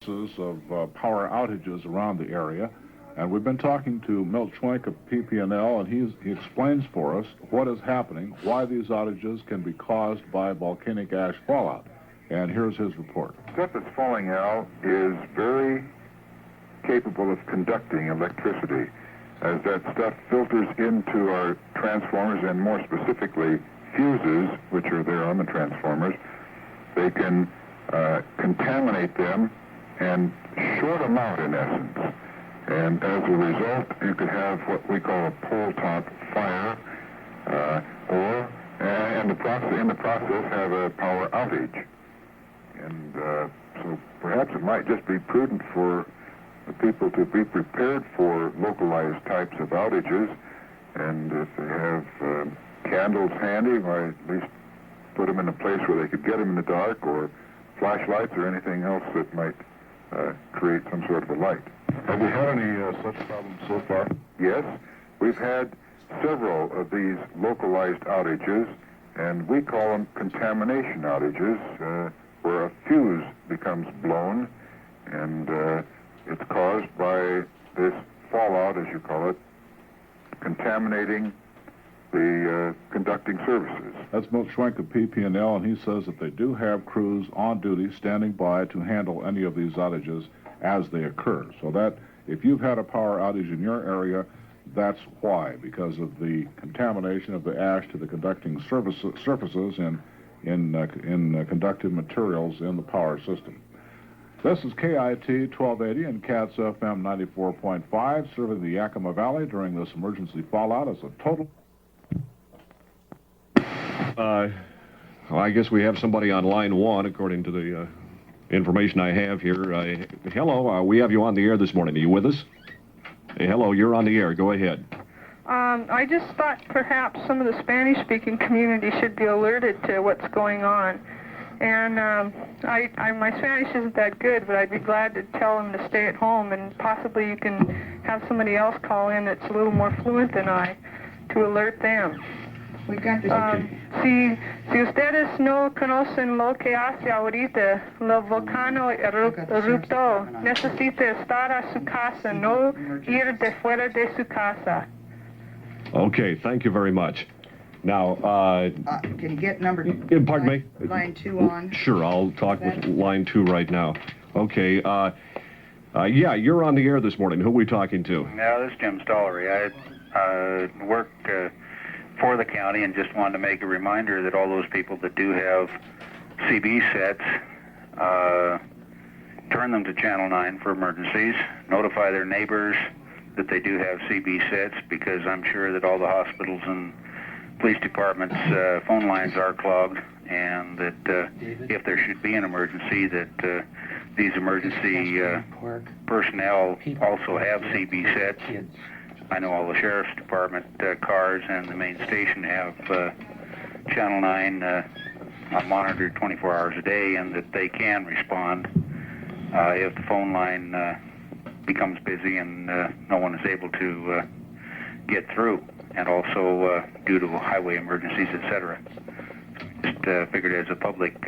instances of power outages around the area. And we've been talking to Milt Schwenk of PP&L, and he explains for us what is happening, why these outages can be caused by volcanic ash fallout. And here's his report. Stuff that's falling out is very capable of conducting electricity. As that stuff filters into our transformers, and more specifically fuses, which are there on the transformers, they can contaminate them and short them out, in essence. And as a result, you could have what we call a pole-top fire, or in the process have a power outage. And so perhaps it might just be prudent for the people to be prepared for localized types of outages, and if they have candles handy, why at least put them in a place where they could get them in the dark, or flashlights or anything else that might create some sort of a light. Have you had any such problems so far? Yes, we've had several of these localized outages, and we call them contamination outages, where a fuse becomes blown, and it's caused by this fallout, as you call it, contaminating the conducting surfaces. That's Milt Schwenk of PP&L, and he says that they do have crews on duty standing by to handle any of these outages as they occur. So that if you've had a power outage in your area, that's why, because of the contamination of the ash to the conducting surfaces in conductive materials in the power system. This is KIT 1280 and CATS FM 94.5, serving the Yakima Valley during this emergency fallout as a total. Well, I guess we have somebody on line one, according to the information I have here. Hello, we have you on the air this morning. Are you with us? Hey, hello, you're on the air. Go ahead. I just thought perhaps some of the Spanish-speaking community should be alerted to what's going on. And my Spanish isn't that good, but I'd be glad to tell them to stay at home, and possibly you can have somebody else call in that's a little more fluent than I to alert them. We've got this. Si ustedes no conocen lo que hace ahorita, el volcano eruptó, necesita estar a su casa, no ir de fuera de su casa. Okay, thank you very much. Now, can you get number pardon me? Line 2 on? Sure, I'll talk with line 2 right now. Okay, yeah, you're on the air this morning. Who are we talking to? Yeah, this is Jim Stollery. I work for the county and just wanted to make a reminder that all those people that do have CB sets, turn them to Channel 9 for emergencies, notify their neighbors that they do have CB sets, because I'm sure that all the hospitals and police departments' phone lines are clogged, and that if there should be an emergency, that these emergency personnel also have CB sets. I know all the sheriff's department cars and the main station have Channel 9 monitored 24 hours a day, and that they can respond if the phone line becomes busy and no one is able to get through, and also due to highway emergencies, etc. Just figured as a public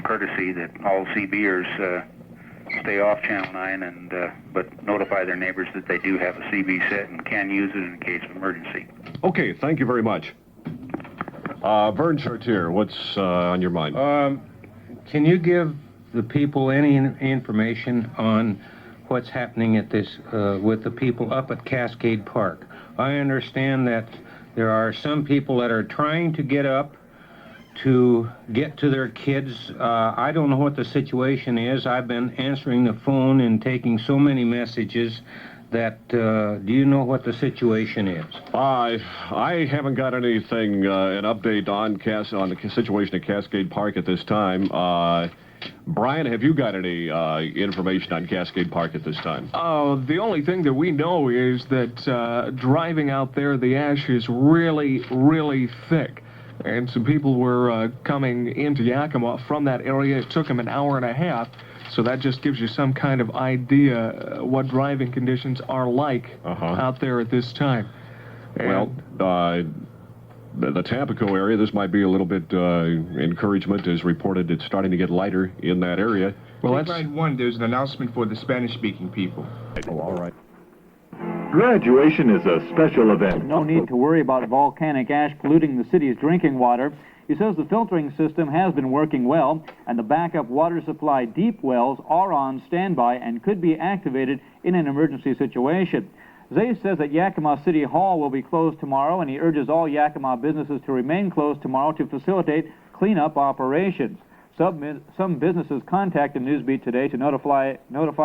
courtesy that all CBers stay off Channel 9, and but notify their neighbors that they do have a CB set and can use it in case of emergency. Okay, thank you very much. Vern Chartier, what's on your mind? Can you give the people any information on what's happening at this with the people up at Cascade Park? I understand that there are some people that are trying to get up to get to their kids. I don't know what the situation is. I've been answering the phone and taking so many messages that, do you know what the situation is? I haven't got anything, an update on the situation at Cascade Park at this time. Brian, have you got any information on Cascade Park at this time? The only thing that we know is that driving out there, the ash is really, really thick. And some people were coming into Yakima from that area. It took them an hour and a half. So that just gives you some kind of idea what driving conditions are like out there at this time. And well, the Tampico area, this might be a little bit encouragement. As reported, it's starting to get lighter in that area. Well, Take that's line 1, there's an announcement for the Spanish-speaking people. Oh, all right. Graduation is a special event. No need to worry about volcanic ash polluting the city's drinking water. He says the filtering system has been working well, and the backup water supply deep wells are on standby and could be activated in an emergency situation. Zay says that Yakima City Hall will be closed tomorrow, and he urges all Yakima businesses to remain closed tomorrow to facilitate cleanup operations. Some businesses contacted Newsbeat today to notify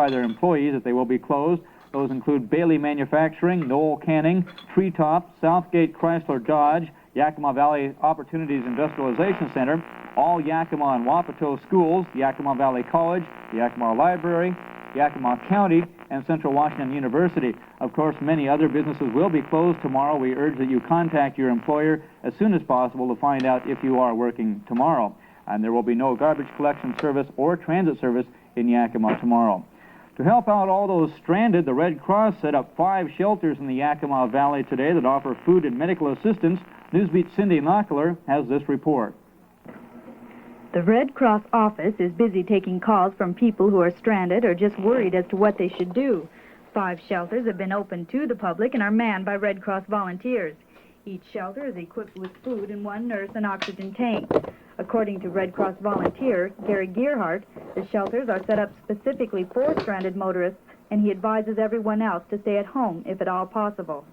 their employees that they will be closed. Those include Bailey Manufacturing, Knoll Canning, Treetop, Southgate Chrysler Dodge, Yakima Valley Opportunities Industrialization Center, all Yakima and Wapato schools, Yakima Valley College, the Yakima Library, Yakima County, and Central Washington University. Of course, many other businesses will be closed tomorrow. We urge that you contact your employer as soon as possible to find out if you are working tomorrow. And there will be no garbage collection service or transit service in Yakima tomorrow. To help out all those stranded, the Red Cross set up 5 shelters in the Yakima Valley today that offer food and medical assistance. Newsbeat's Cindy Knockler has this report. The Red Cross office is busy taking calls from people who are stranded or just worried as to what they should do. 5 shelters have been opened to the public and are manned by Red Cross volunteers. Each shelter is equipped with food and 1 nurse and oxygen tank. According to Red Cross volunteer Gary Gearhart, the shelters are set up specifically for stranded motorists, and he advises everyone else to stay at home if at all possible.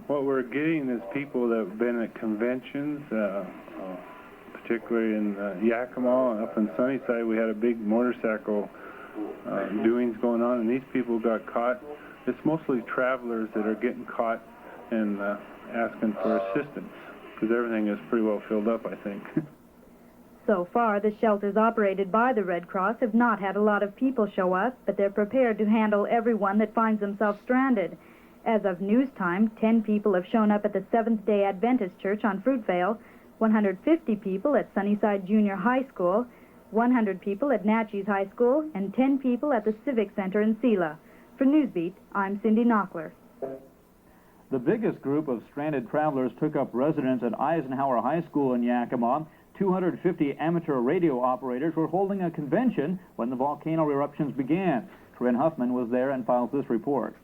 What we're getting is people that have been at conventions, particularly in Yakima. Up in Sunnyside, we had a big motorcycle doings going on, and these people got caught. It's mostly travelers that are getting caught and asking for assistance, because everything is pretty well filled up, I think. So far, the shelters operated by the Red Cross have not had a lot of people show up, but they're prepared to handle everyone that finds themselves stranded. As of news time, 10 people have shown up at the Seventh-day Adventist Church on Fruitvale, 150 people at Sunnyside Junior High School, 100 people at Natchez High School, and 10 people at the Civic Center in Selah. For Newsbeat, I'm Cindy Knockler. The biggest group of stranded travelers took up residence at Eisenhower High School in Yakima. 250 amateur radio operators were holding a convention when the volcano eruptions began. Corinne Huffman was there and files this report.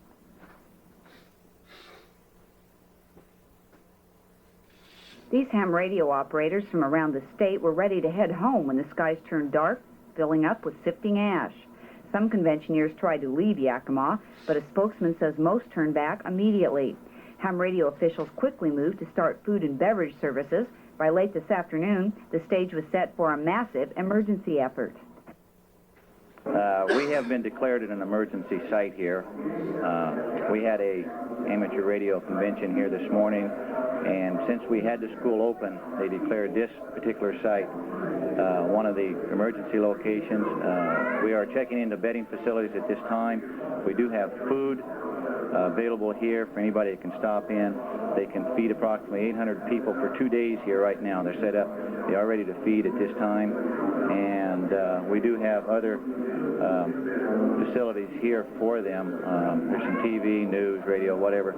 These ham radio operators from around the state were ready to head home when the skies turned dark, filling up with sifting ash. Some conventioneers tried to leave Yakima, but a spokesman says most turned back immediately. Ham radio officials quickly moved to start food and beverage services. By late this afternoon, the stage was set for a massive emergency effort. We have been declared an emergency site here. We had a amateur radio convention here this morning, and since we had the school open, they declared this particular site one of the emergency locations. We are checking into bedding facilities at this time. We do have food available here for anybody that can stop in. They can feed approximately 800 people for 2 days here right now. They're set up. They are ready to feed at this time. And we do have other facilities here for them. There's some TV, news, radio, whatever.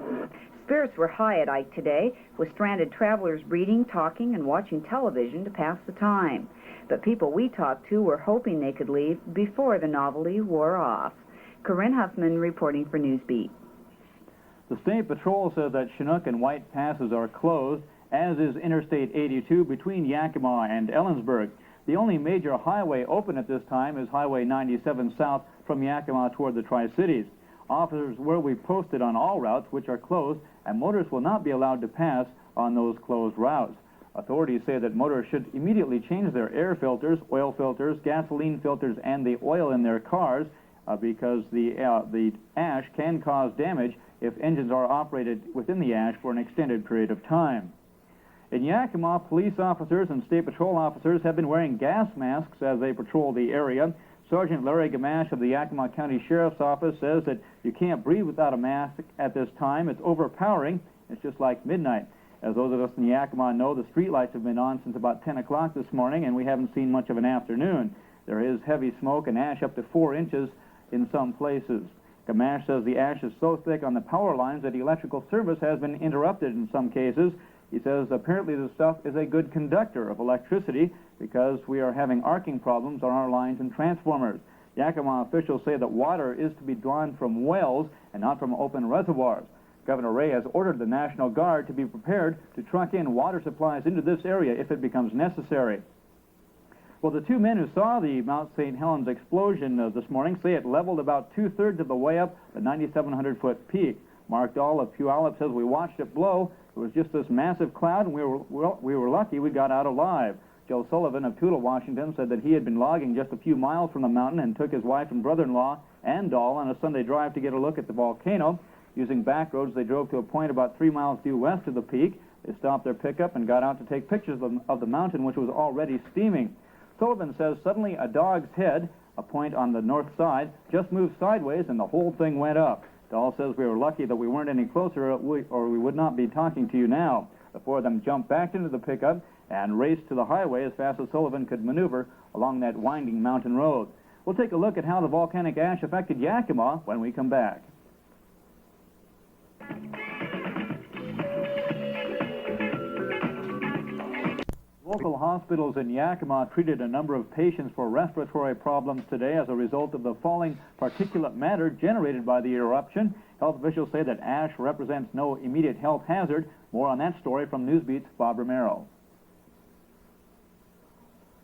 Spirits were high at Ike today, with stranded travelers reading, talking, and watching television to pass the time. But people we talked to were hoping they could leave before the novelty wore off. Corinne Huffman reporting for Newsbeat. The State Patrol says that Chinook and White Passes are closed, as is Interstate 82 between Yakima and Ellensburg. The only major highway open at this time is Highway 97 south from Yakima toward the Tri-Cities. Officers will be posted on all routes which are closed, and motorists will not be allowed to pass on those closed routes. Authorities say that motorists should immediately change their air filters, oil filters, gasoline filters, and the oil in their cars because the ash can cause damage if engines are operated within the ash for an extended period of time. In Yakima, police officers and State Patrol officers have been wearing gas masks as they patrol the area. Sergeant Larry Gamache of the Yakima County Sheriff's Office says that you can't breathe without a mask at this time. It's overpowering. It's just like midnight. As those of us in Yakima know, the streetlights have been on since about 10 o'clock this morning, and we haven't seen much of an afternoon. There is heavy smoke and ash up to 4 inches in some places. Gamache says the ash is so thick on the power lines that electrical service has been interrupted in some cases. He says apparently the stuff is a good conductor of electricity because we are having arcing problems on our lines and transformers. Yakima officials say that water is to be drawn from wells and not from open reservoirs. Governor Ray has ordered the National Guard to be prepared to truck in water supplies into this area if it becomes necessary. Well, the two men who saw the Mount St. Helens explosion this morning say it leveled about two-thirds of the way up the 9,700-foot peak. Mark Dahl of Puyallup says we watched it blow. It was just this massive cloud, and we were lucky we got out alive. Joe Sullivan of Tooele, Washington, said that he had been logging just a few miles from the mountain and took his wife and brother-in-law and Dahl on a Sunday drive to get a look at the volcano. Using back roads, they drove to a point about 3 miles due west of the peak. They stopped their pickup and got out to take pictures of the mountain, which was already steaming. Sullivan says suddenly a dog's head, a point on the north side, just moved sideways and the whole thing went up. Dahl says we were lucky that we weren't any closer or we would not be talking to you now. The four of them jumped back into the pickup and raced to the highway as fast as Sullivan could maneuver along that winding mountain road. We'll take a look at how the volcanic ash affected Yakima when we come back. Local hospitals in Yakima treated a number of patients for respiratory problems today as a result of the falling particulate matter generated by the eruption. Health officials say that ash represents no immediate health hazard. More on that story from Newsbeat's Bob Romero.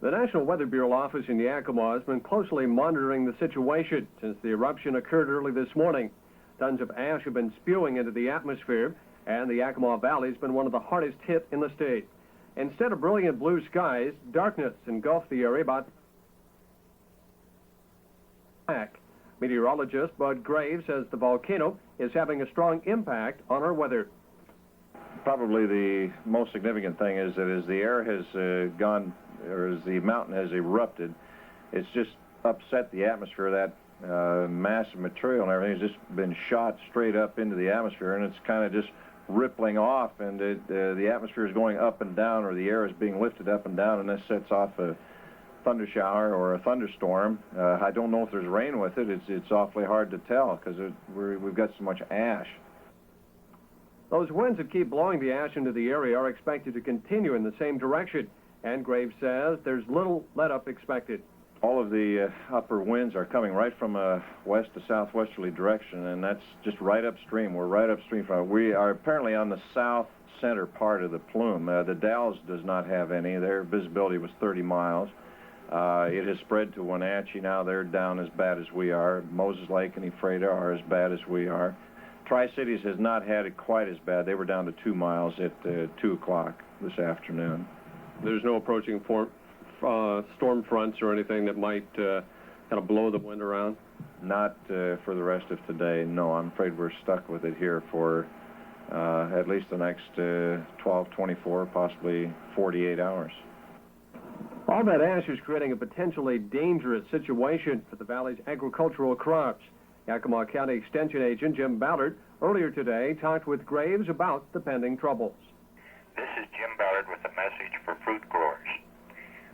The National Weather Bureau office in Yakima has been closely monitoring the situation since the eruption occurred early this morning. Tons of ash have been spewing into the atmosphere, and the Yakima Valley has been one of the hardest hit in the state. Instead of brilliant blue skies, darkness engulfed the area about back. Meteorologist Bud Graves says the volcano is having a strong impact on our weather. Probably the most significant thing is that as the air has gone, or as the mountain has erupted, it's just upset the atmosphere. That mass of material and everything has just been shot straight up into the atmosphere, and it's kind of just rippling off, and the atmosphere is going up and down, or the air is being lifted up and down, and this sets off a thunder shower or a thunderstorm. I don't know if there's rain with it. It's awfully hard to tell because we've got so much ash. Those winds that keep blowing the ash into the area are expected to continue in the same direction, and Graves says there's little let-up expected. All of the upper winds are coming right from a west to southwesterly direction, and that's just right upstream. We're right upstream from it. We are apparently on the south center part of the plume. The Dalles does not have any. Their visibility was 30 miles. It has spread to Wenatchee now. They're down as bad as we are. Moses Lake and Ephrata are as bad as we are. Tri-Cities has not had it quite as bad. They were down to 2 miles at 2 o'clock this afternoon. There's no approaching storm fronts or anything that might kind of blow the wind around? Not for the rest of today, no. I'm afraid we're stuck with it here for at least the next 12, 24, possibly 48 hours. All that ash is creating a potentially dangerous situation for the valley's agricultural crops. Yakima County Extension Agent Jim Ballard earlier today talked with Graves about the pending troubles. This is Jim Ballard with a message for fruit growers.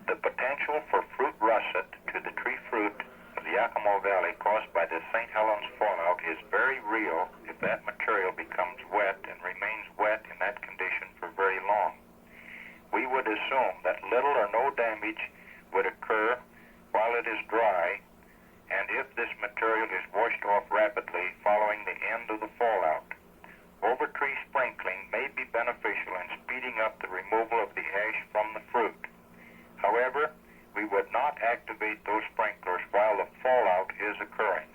The potential for fruit russet to the tree fruit of the Yakima Valley caused by the St. Helens fallout is very real if that material becomes wet and remains wet in that condition for very long. We would assume that little or no damage would occur while it is dry, and if this material is washed off rapidly following the end of the fallout. Over-tree sprinkling may be beneficial in speeding up the removal of the ash from the fruit. However, we would not activate those sprinklers while the fallout is occurring.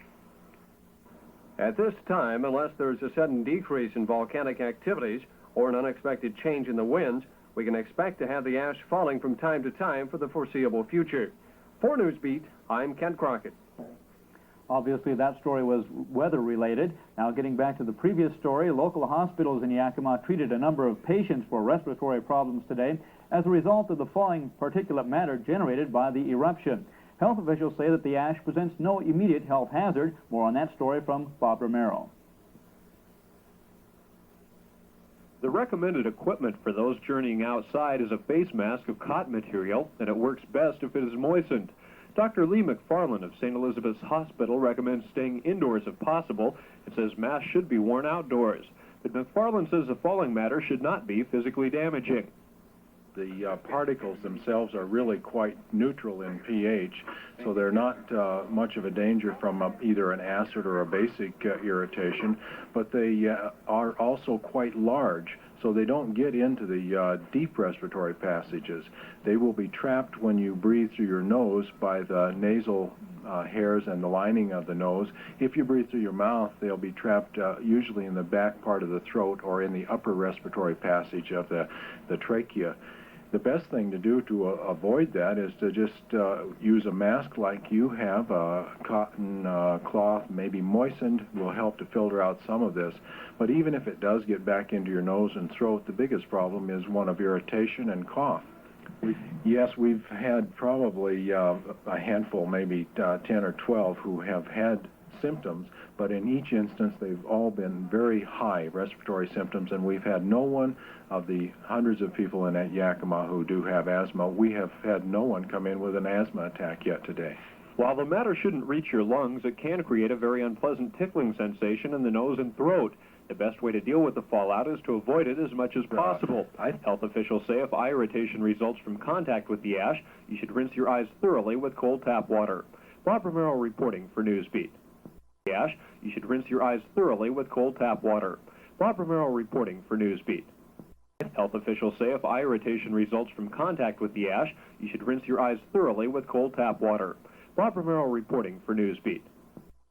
At this time, unless there is a sudden decrease in volcanic activities or an unexpected change in the winds, we can expect to have the ash falling from time to time for the foreseeable future. For Newsbeat, I'm Kent Crockett. Obviously, that story was weather-related. Now, getting back to the previous story, local hospitals in Yakima treated a number of patients for respiratory problems today as a result of the falling particulate matter generated by the eruption. Health officials say that the ash presents no immediate health hazard. More on that story from Bob Romero. The recommended equipment for those journeying outside is a face mask of cotton material, and it works best if it is moistened. Dr. Lee McFarland of St. Elizabeth's Hospital recommends staying indoors if possible and says masks should be worn outdoors. but McFarland says the falling matter should not be physically damaging. The particles themselves are really quite neutral in pH, so they're not much of a danger from either an acid or a basic irritation, but they are also quite large, so they don't get into the deep respiratory passages. They will be trapped when you breathe through your nose by the nasal hairs and the lining of the nose. If you breathe through your mouth, they'll be trapped usually in the back part of the throat or in the upper respiratory passage of the trachea. The best thing to do to avoid that is to just use a mask like you have. A cotton cloth, maybe moistened, will help to filter out some of this. But even if it does get back into your nose and throat, the biggest problem is one of irritation and cough. Yes, we've had probably a handful, maybe 10 or 12, who have had symptoms, but in each instance they've all been very high respiratory symptoms, and we've had no one of the hundreds of people in Yakima who do have asthma. We have had no one come in with an asthma attack yet today. While the matter shouldn't reach your lungs, it can create a very unpleasant tickling sensation in the nose and throat. The best way to deal with the fallout is to avoid it as much as possible. Health officials say if eye irritation results from contact with the ash, you should rinse your eyes thoroughly with cold tap water. Bob Romero reporting for Newsbeat. Ash, you should rinse your eyes thoroughly with cold tap water. Bob Romero reporting for Newsbeat. Health officials say if eye irritation results from contact with the ash, you should rinse your eyes thoroughly with cold tap water. Bob Romero reporting for Newsbeat.